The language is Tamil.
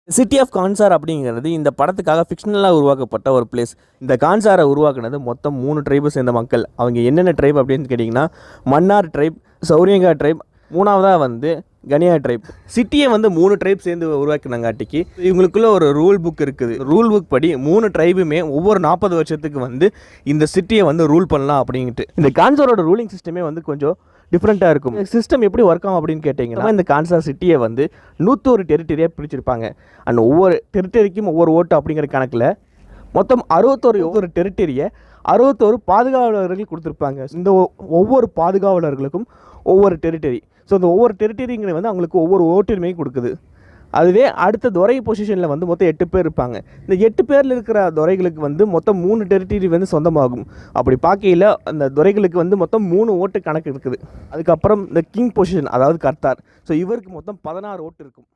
சிட்டி ஆஃப் கான்சார் அப்படிங்கிறது இந்த படத்துக்காக ஃபிக்ஷனலாக உருவாக்கப்பட்ட ஒரு பிளேஸ். இந்த கான்சாரை உருவாக்குனது மொத்தம் 3 ட்ரைபை சேர்ந்த மக்கள். அவங்க என்னென்ன ட்ரைப் அப்படின்னு கேட்டிங்கன்னா, மன்னார் ட்ரைப், சௌரியங்கா ட்ரைப், மூணாவதாக வந்து கனியா ட்ரைப். சிட்டியை வந்து 3 ட்ரைப் சேர்ந்து உருவாக்கினாங்காட்டிக்கு இவங்களுக்குள்ள ஒரு ரூல் புக் இருக்குது. ரூல் புக் படி 3 ட்ரைபுமே ஒவ்வொரு 40 வருஷத்துக்கு வந்து இந்த சிட்டியை வந்து ரூல் பண்ணலாம் அப்படின்ட்டு. இந்த கான்சாரோட ரூலிங் சிஸ்டமே வந்து கொஞ்சம் டிஃப்ரெண்ட்டாக இருக்கும். சிஸ்டம் எப்படி ஒர்க் ஆகும் அப்படின்னு கேட்டிங்கன்னா, இந்த கான்சார் சிட்டியை வந்து 101 டெரிட்டரியாக பிரிச்சிருப்பாங்க. அண்ட் ஒவ்வொரு டெரிட்டரிக்கும் ஒவ்வொரு ஓட்டு அப்படிங்கிற கணக்கில் மொத்தம் 61 ஒவ்வொரு டெரிட்டரியை 61 பாதுகாவலர்கள் கொடுத்துருப்பாங்க. இந்த ஒவ்வொரு பாதுகாவலர்களுக்கும் ஒவ்வொரு டெரிட்டரி. ஸோ இந்த ஒவ்வொரு டெரிட்டரிங்கிறது வந்து அவங்களுக்கு ஒவ்வொரு ஓட்டுரிமையும் கொடுக்குது. அதுவே அடுத்த துறை பொசிஷனில் வந்து மொத்தம் 8 பேர் இருப்பாங்க. இந்த 8 பேரில் இருக்கிற துறைகளுக்கு வந்து மொத்தம் 3 டெரிட்டரி வந்து சொந்தமாகும். அப்படி பார்க்கையில் அந்த துறைகளுக்கு வந்து மொத்தம் 3 ஓட்டு கணக்கு இருக்குது. அதுக்கப்புறம் இந்த கிங் பொசிஷன், அதாவது கர்த்தார். ஸோ இவருக்கு மொத்தம் 16 ஓட்டு இருக்கும்.